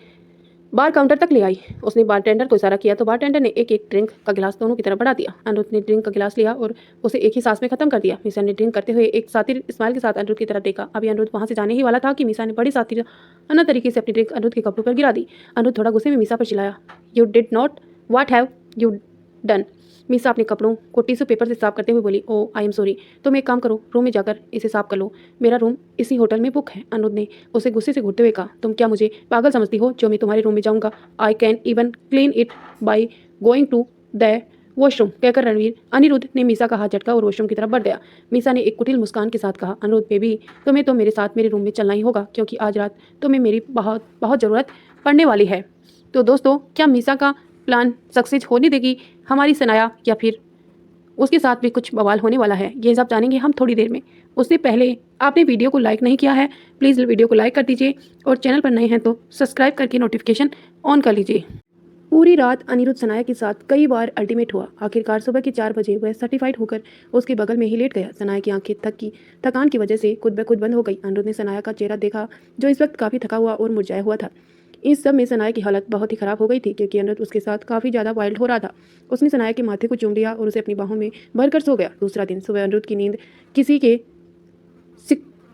बार काउंटर तक ले आई। उसने बारटेंडर को इशारा किया तो बारटेंडर ने एक एक ड्रिंक का गिलास दोनों की तरफ बढ़ा दिया। अनिरुद्ध ने ड्रिंक का गिलास लिया और उसे एक ही सांस में खत्म कर दिया। मीसा ने ड्रिंक करते हुए एक सातिर स्माइल के साथ अनिरुद्ध की तरफ देखा। अभी अनिरुद्ध वहां से जाने ही वाला था कि मीसा ने बड़ी सातिराना तरीके से अपनी ड्रिंक अनिरुद्ध के कपड़ों पर गिरा दी। अनिरुद्ध थोड़ा गुस्से में मीसा पर चिल्लाया, you did not, what have you done? Misa अपने कपड़ों को टिश्यू पेपर से साफ करते हुए बोली, ओ आई एम सॉरी, तुम एक काम करो, रूम में जाकर इसे साफ कर लो, मेरा रूम इसी होटल में बुक है। अनिरुद्ध ने उसे गुस्से से घूरते हुए कहा, तुम क्या मुझे पागल समझती हो जो मैं तुम्हारे रूम में जाऊंगा? I can even clean it by going to the washroom. कहकर अनिरुद्ध ने मीसा का हाथ झटका और वॉशरूम की तरफ बढ़ गया। मीसा ने एक कुटिल मुस्कान के साथ कहा, अनिरुद्ध बेबी, तुम्हें तो मेरे साथ मेरे रूम में चलना ही होगा, क्योंकि आज रात तुम्हें मेरी बहुत बहुत ज़रूरत पड़ने वाली है। तो दोस्तों, क्या मीसा का प्लान सक्सेस होने देगी हमारी सनाया, या फिर उसके साथ भी कुछ बवाल होने वाला है? ये सब जानेंगे हम थोड़ी देर में। उससे पहले आपने वीडियो को लाइक नहीं किया है, प्लीज़ वीडियो को लाइक कर दीजिए और चैनल पर नए हैं तो सब्सक्राइब करके नोटिफिकेशन ऑन कर लीजिए। पूरी रात अनिरुद्ध सनाया के साथ कई बार अल्टीमेट हुआ। आखिरकार सुबह के 4 बजे वह सर्टिफाइड होकर उसके बगल में ही लेट गया। सनाया की आंखें थकान की वजह से खुद ब खुद बंद हो गई। अनिरुद्ध ने सनाया का चेहरा देखा जो इस वक्त काफ़ी थका हुआ और मुरझाया हुआ था। इस सब में सनाया की हालत बहुत ही ख़राब हो गई थी क्योंकि अनिरुद्ध उसके साथ काफ़ी ज़्यादा वाइल्ड हो रहा था। उसने सनाया के माथे को चूम लिया और उसे अपनी बाहों में भरकर सो गया। दूसरा दिन सुबह अनिरुद्ध की नींद किसी के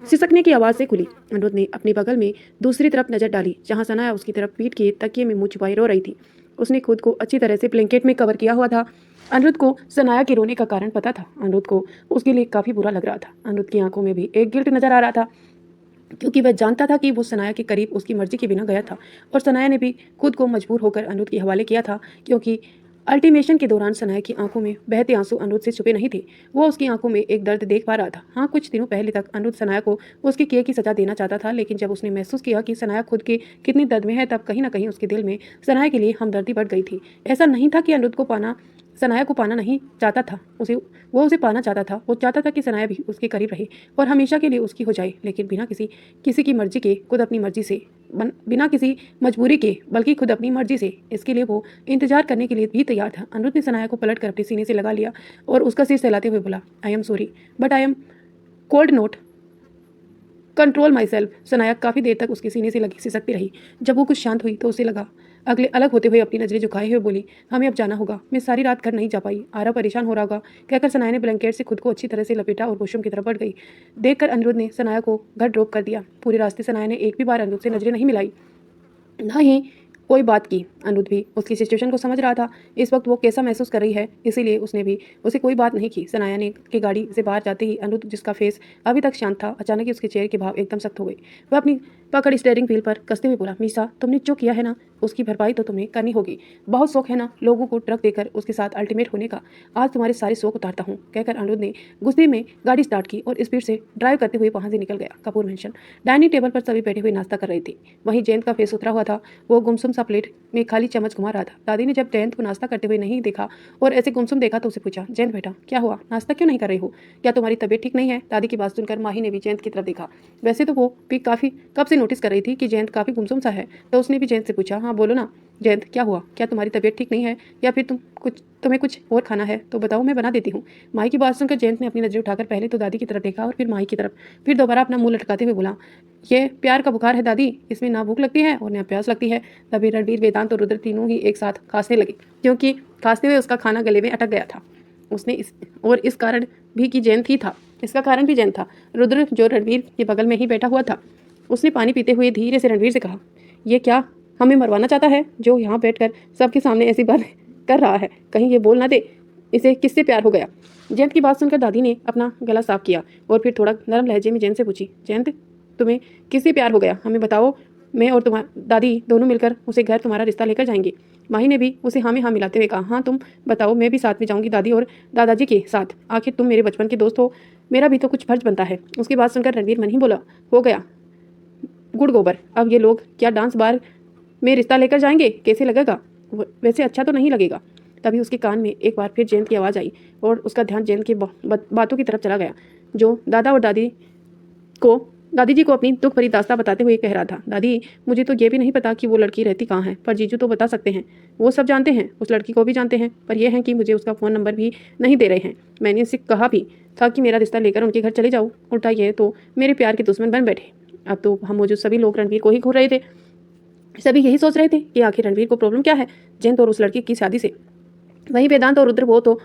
सिसकने की आवाज़ से खुली। अनिरुद्ध ने अपने बगल में दूसरी तरफ नजर डाली जहां सनाया उसकी तरफ पीट के तकिए में मुंह छुपाए रो रही थी। उसने खुद को अच्छी तरह से ब्लैंकेट में कवर किया हुआ था। अनिरुद्ध को सनाया के रोने का कारण पता था। अनिरुद्ध को उसके लिए काफ़ी बुरा लग रहा था। अनिरुद्ध की आंखों में भी एक गिल्ट नजर आ रहा था क्योंकि वह जानता था कि वो सनाया के करीब उसकी मर्जी के बिना गया था और सनाया ने भी खुद को मजबूर होकर अनिरुद्ध के हवाले किया था, क्योंकि अल्टीमेशन के दौरान सनाया की आंखों में बहते आंसू अनिरुद्ध से छुपे नहीं थे। वो उसकी आंखों में एक दर्द देख पा रहा था। हाँ, कुछ दिनों पहले तक अनिरुद्ध सनाया को उसके किए की सजा देना चाहता था, लेकिन जब उसने महसूस किया कि सनाया खुद के कितने दर्द में है, तब कहीं ना कहीं उसके दिल में सनाया के लिए हमदर्दी बढ़ गई थी। ऐसा नहीं था कि अनिरुद्ध सनाया को पाना नहीं चाहता था, वो उसे पाना चाहता था। वो चाहता था कि सनाया भी उसके करीब रहे और हमेशा के लिए उसकी हो जाए, लेकिन बिना किसी की मर्जी के, खुद अपनी मर्जी से, बिना किसी मजबूरी के, बल्कि खुद अपनी मर्जी से। इसके लिए वो इंतजार करने के लिए भी तैयार था। अनिरुद्ध ने सनाया को पलट कर अपने सीने से लगा लिया और उसका सिर सहलाते हुए बोला, I am sorry but I am could not control my self. Sanaya काफ़ी देर तक उसके सीने से लगी सिसकती रही। जब वो कुछ शांत हुई तो उसे लगा अलग होते हुए अपनी नजरें झुकाए हुए बोली, हमें अब जाना होगा, मैं सारी रात घर नहीं जा पाई, आरा परेशान हो रहा होगा। कहकर सनाया ने ब्लैंकेट से खुद को अच्छी तरह से लपेटा और वॉशरूम की तरफ बढ़ गई। देखकर अनिरुद्ध ने सनाया को घर ड्रॉप कर दिया। पूरे रास्ते सनाया ने एक भी बार अनिरुद्ध से नजरें नहीं मिलाई, ना ही कोई बात की। अनिरुद्ध भी उसकी सिचुएशन को समझ रहा था, इस वक्त वो कैसा महसूस कर रही है, इसीलिए उसने भी उसे कोई बात नहीं की। सनाया ने की गाड़ी से बाहर जाते ही अनिरुद्ध, जिसका फेस अभी तक शांत था, अचानक ही उसके चेहरे के भाव एकदम सख्त हो गए। वह अपनी पकड़ स्टीयरिंग व्हील पर कसते हुए बोला, मीसा, तुमने जो किया है ना उसकी भरपाई तो तुम्हें करनी होगी। बहुत शौक है ना लोगों को ट्रक देकर उसके साथ अल्टीमेट होने का, आज तुम्हारे सारे शौक उतारता हूँ, कहकर अनिरुद्ध ने गुस्से में गाड़ी स्टार्ट की और स्पीड से ड्राइव करते हुए वहां से निकल गया। कपूर मेंशन। डाइनिंग टेबल पर सभी बैठे हुए नाश्ता कर रहे थे। वहीं जयंत का फेस उतरा हुआ था। वो गुमसुम सा प्लेट में खाली चम्मच घुमा रहा था। दादी ने जब जयंत को नाश्ता करते हुए नहीं देखा और ऐसे गुमसुम देखा तो उसे पूछा, जयंत बेटा क्या हुआ, नाश्ता क्यों नहीं कर रही हो, क्या तुम्हारी तबीयत ठीक नहीं है? दादी की बात सुनकर माही ने भी जयंत की तरफ देखा। वैसे तो वो भी काफी कब से नोटिस कर रही थी कि जयंत काफी गुमसुम सा है, तो उसने भी जयंत से पूछा, हाँ बोलो ना जयंत क्या हुआ, क्या तुम्हारी तबीयत ठीक नहीं है या फिर तुम्हें कुछ और खाना है तो बताओ, मैं बना देती हूँ। माही की बात सुनकर जयंत ने अपनी नजरें उठाकर पहले तो दादी की तरफ देखा और फिर माही की तरफ, फिर दोबारा अपना मुंह लटकाते हुए बोला, ये प्यार का बुखार है दादी, इसमें ना भूख लगती है और ना प्यास लगती है। तभी रणवीर, वेदांत और रुद्र तीनों ही एक साथ खांसने लगे, क्योंकि खांसते हुए उसका खाना गले में अटक गया था। उसने इस कारण भी कि जयंत ही था, इसका कारण भी जयंत था। रुद्र जो रणवीर के बगल में ही बैठा हुआ था, उसने पानी पीते हुए धीरे से रणवीर से कहा, ये क्या हमें मरवाना चाहता है जो यहाँ बैठकर सबके सामने ऐसी बात कर रहा है, कहीं ये बोल ना दे इसे किससे प्यार हो गया। जयंत की बात सुनकर दादी ने अपना गला साफ किया और फिर थोड़ा नरम लहजे में जयंत से पूछी, जयंत तुम्हें किससे प्यार हो गया, हमें बताओ, मैं और तुम्हारी दादी दोनों मिलकर उसे घर तुम्हारा रिश्ता लेकर जाएंगे। माही ने भी उसे हाँ में हाँ मिलाते हुए कहा, हाँ तुम बताओ, मैं भी साथ में जाऊंगी दादी और दादाजी के साथ, आखिर तुम मेरे बचपन के दोस्त हो, मेरा भी तो कुछ फर्ज बनता है। उसकी बात सुनकर रणवीर मन ही बोला, हो गया गुड़ गोबर, अब ये लोग क्या डांस बार में रिश्ता लेकर जाएंगे, कैसे लगेगा, वैसे अच्छा तो नहीं लगेगा। तभी उसके कान में एक बार फिर जयंत की आवाज़ आई और उसका ध्यान जयंत की बातों की तरफ चला गया, जो दादा और दादी जी को अपनी दुख भरी दास्तां बताते हुए कह रहा था, दादी मुझे तो ये भी नहीं पता कि वो लड़की रहती कहाँ है, पर जीजू तो बता सकते हैं, वो सब जानते हैं, उस लड़की को भी जानते हैं, पर यह है कि मुझे उसका फ़ोन नंबर भी नहीं दे रहे हैं। मैंने उससे कहा भी था कि मेरा रिश्ता लेकर उनके घर चले जाऊँ, उल्टा ये तो मेरे प्यार के दुश्मन बन बैठे। अब तो हम मौजूद सभी लोग रणवीर को ही घूर रहे थे, सभी यही सोच रहे थे कि आखिर रणवीर को प्रॉब्लम क्या है जयंत और उस लड़की की शादी से। वहीं वेदांत और रुद्र वो तो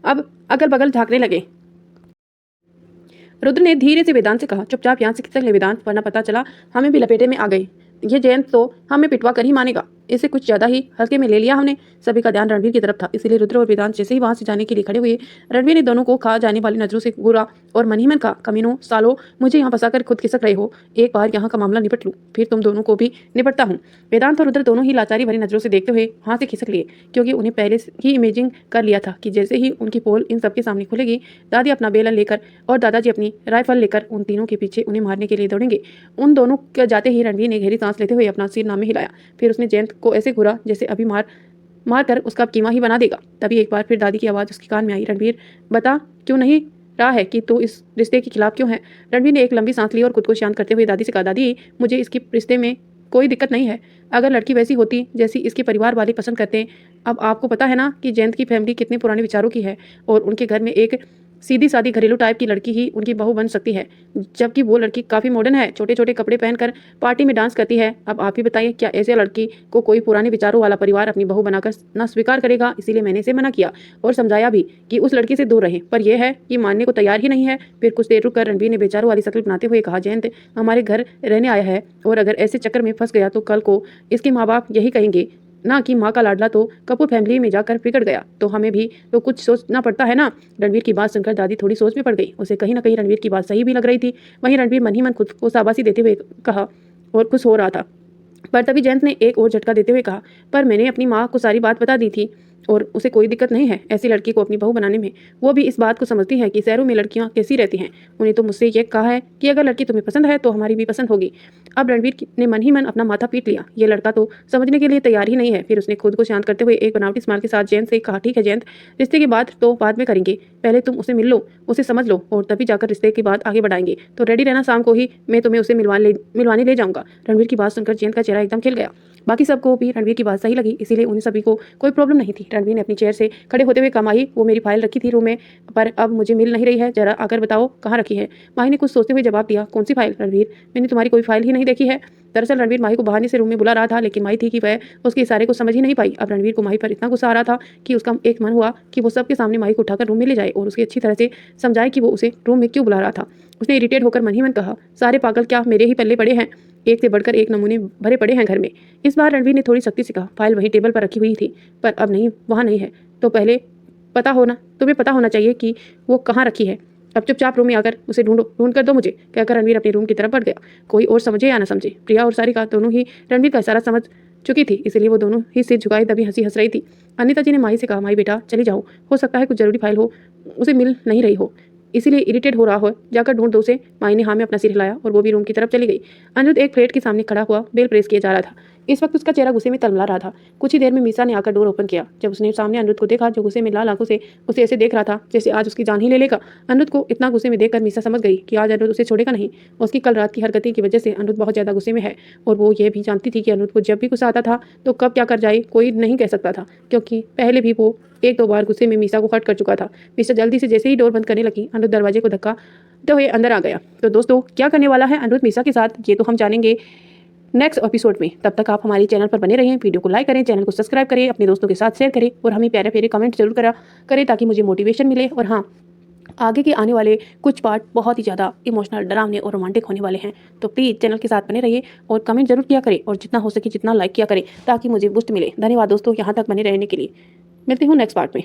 अब अगल बगल झांकने लगे। रुद्र ने धीरे से वेदांत से कहा, चुपचाप यहाँ से खिसक ले वेदांत, वरना पता चला हमें भी लपेटे में आ गए, ये जयंत तो हमें पिटवा कर ही मानेगा, इसे कुछ ज्यादा ही हल्के में ले लिया हमने। सभी का ध्यान रणवीर की तरफ था, इसीलिए रुद्र और वेदांत जैसे ही वहां से जाने के लिए खड़े हुए, रणवीर ने दोनों को खा जाने वाली नजरों से घूरा और मन ही मन कहा, कमीनों सालों, मुझे यहाँ फंसाकर खुद खिसक रहे हो, एक बार यहाँ का मामला निपट लूं, फिर तुम दोनों को भी निपटता हूँ। वेदांत और रुद्र दोनों ही लाचारी भरी नजरों से देखते हुए वहां से खिसक लिए, क्योंकि उन्हें पहले ही इमेजिंग कर लिया था कि जैसे ही उनकी पोल इन सबके सामने खुलेगी, दादी अपना बेलन लेकर और दादाजी अपनी राइफल लेकर उन तीनों के पीछे उन्हें मारने के लिए दौड़ेंगे। उन दोनों के जाते ही रणवीर ने गहरी सांस लेते हुए अपना सिर नाम में हिलाया, फिर उसने जयंत को ऐसे घूरा जैसे अभी मार कर उसका कीमा ही बना देगा। तभी एक बार फिर दादी की आवाज़ उसके कान में आई, रणवीर बता क्यों नहीं रहा है कि तू इस रिश्ते के खिलाफ क्यों है। रणवीर ने एक लंबी सांस ली और खुद को शांत करते हुए दादी से कहा, दादी मुझे इसकी रिश्ते में कोई दिक्कत नहीं है, अगर लड़की वैसी होती जैसी इसके परिवार वाले पसंद करते हैं। अब आपको पता है ना कि जयंत की फैमिली कितने पुराने विचारों की है और उनके घर में एक सीधी सादी घरेलू टाइप की लड़की ही उनकी बहू बन सकती है, जबकि वो लड़की काफ़ी मॉडर्न है, छोटे छोटे कपड़े पहनकर पार्टी में डांस करती है। अब आप ही बताइए, क्या ऐसे लड़की को कोई पुराने विचारों वाला परिवार अपनी बहू बनाकर ना स्वीकार करेगा। इसीलिए मैंने इसे मना किया और समझाया भी कि उस लड़की से दूर रहे, पर यह है कि मानने को तैयार ही नहीं है। फिर कुछ देर रुककर रणवीर ने बेचारों वाली शक्ल बनाते हुए कहा, जयंत हमारे घर रहने आया है और अगर ऐसे चक्कर में फंस गया तो कल को इसके माँ बाप यही कहेंगे ना कि माँ का लाडला तो कपूर फैमिली में जाकर बिगड़ गया, तो हमें भी तो कुछ सोचना पड़ता है ना। रणवीर की बात सुनकर दादी थोड़ी सोच में पड़ गई, उसे कहीं ना कहीं रणवीर की बात सही भी लग रही थी। वहीं रणवीर मन ही मन खुद को शाबाशी देते हुए कहा और खुश हो रहा था, पर तभी जयंत ने एक और झटका देते हुए कहा, पर मैंने अपनी माँ को सारी बात बता दी थी और उसे कोई दिक्कत नहीं है ऐसी लड़की को अपनी बहू बनाने में। वो भी इस बात को समझती है कि शहरों में लड़कियां कैसी रहती हैं। उन्हें तो मुझसे ये कहा है कि अगर लड़की तुम्हें पसंद है तो हमारी भी पसंद होगी। अब रणवीर ने मन ही मन अपना माथा पीट लिया, ये लड़का तो समझने के लिए तैयार ही नहीं है। फिर उसने खुद को शांत करते हुए एक बनावटी स्माइल के साथ जयंत से कहा, ठीक है जयंत, रिश्ते की बात तो बाद में करेंगे, पहले तुम उसे मिल लो, उसे समझ लो और तभी जाकर रिश्ते की बात आगे बढ़ाएंगे। तो रेडी रहना, शाम को ही मैं तुम्हें उसे मिलवाने ले जाऊंगा। रणवीर की बात सुनकर जयंत का चेहरा एकदम खिल गया। बाकी सबको भी रणवीर की बात सही लगी, इसीलिए उन्हें सभी को कोई प्रॉब्लम नहीं थी। रणवीर ने अपनी चेयर से खड़े होते हुए कहा, माही वो मेरी फाइल रखी थी रूम में, पर अब मुझे मिल नहीं रही है, जरा आकर बताओ कहाँ रखी है। माही ने कुछ सोचते हुए जवाब दिया, कौन सी फाइल रणवीर, मैंने तुम्हारी कोई फाइल ही नहीं देखी है। दरअसल रणवीर माही को बहाने से रूम में बुला रहा था, लेकिन माही थी कि वह उसके इशारे को समझ ही नहीं पाई। अब रणवीर को माही पर इतना गुस्सा आ रहा था कि उसका एक मन हुआ कि वो सबके सामने माही को उठाकर रूम में ले जाए और उसकी अच्छी तरह से समझाए कि वो उसे रूम में क्यों बुला रहा था। उसने इरिटेट होकर मन ही मन कहा, सारे पागल क्या मेरे ही पल्ले पड़े हैं, एक से बढ़कर एक नमूने भरे पड़े हैं घर में। इस बार रणवीर ने थोड़ी सख्ती से कहा, फाइल वही टेबल पर रखी हुई थी, पर अब नहीं, वहाँ नहीं है, तो पहले तुम्हें पता होना चाहिए कि वो कहाँ रखी है। अब चुपचाप रूम में आकर उसे ढूंढ कर दो मुझे, कहकर रणवीर अपने रूम की तरफ बढ़ गया। कोई और समझे या ना समझे, प्रिया और सारिका दोनों ही रणवीर का इशारा समझ चुकी थी, इसलिए वो दोनों ही सिर झुकाए दबी हंसी हंस रही थी। अनिता जी ने माही से कहा, माही बेटा चली जाओ, हो सकता है कुछ जरूरी फाइल हो, उसे मिल नहीं रही हो, इसीलिए इरिटेट हो रहा हो, जाकर ढूंढ दो उसे। माही ने हाँ में अपना सिर हिलाया और वो भी रूम की तरफ चली गई। अनिरुद्ध एक प्लेट के सामने खड़ा हुआ बेल प्रेस किया जा रहा था। इस वक्त उसका चेहरा गुस्से में तलमला रहा था। कुछ ही देर में मीसा ने आकर डोर ओपन किया। जब उसने सामने अनिरुद्ध को देखा, जो गुस्से में लाल आंखों से उसे ऐसे देख रहा था जैसे आज उसकी जान ही ले लेगा। अनिरुद्ध को इतना गुस्से में देखकर मीसा समझ गई कि आज अनिरुद्ध उसे छोड़ेगा नहीं। उसकी कल रात की हरकतें की वजह से अनिरुद्ध बहुत ज्यादा गुस्से में है, और वो ये भी जानती थी कि अनिरुद्ध को जब भी गुस्सा आता था तो कब क्या कर जाए कोई नहीं कह सकता था, क्योंकि पहले भी वो एक दो बार गुस्से में मीसा को हर्ट कर चुका था। मीसा जल्दी से जैसे ही डोर बंद करने लगी, अनिरुद्ध दरवाजे को धक्का तो हुए अंदर आ गया। तो दोस्तों, क्या करने वाला है अनिरुद्ध मीसा के साथ, ये तो हम जानेंगे नेक्स्ट एपिसोड में। तब तक आप हमारे चैनल पर बने रहें, वीडियो को लाइक करें, चैनल को सब्सक्राइब करें, अपने दोस्तों के साथ शेयर करें और हमें प्यारे प्यारे कमेंट जरूर करें ताकि मुझे मोटिवेशन मिले। और हाँ, आगे के आने वाले कुछ पार्ट बहुत ही ज़्यादा इमोशनल, डरावने और रोमांटिक होने वाले हैं, तो प्लीज़ चैनल के साथ बने रहिए और कमेंट जरूर किया करें, और जितना हो सके जितना लाइक किया करें ताकि मुझे बूस्ट मिले। धन्यवाद दोस्तों, यहाँ तक बने रहने के लिए। मिलती हूँ नेक्स्ट पार्ट में।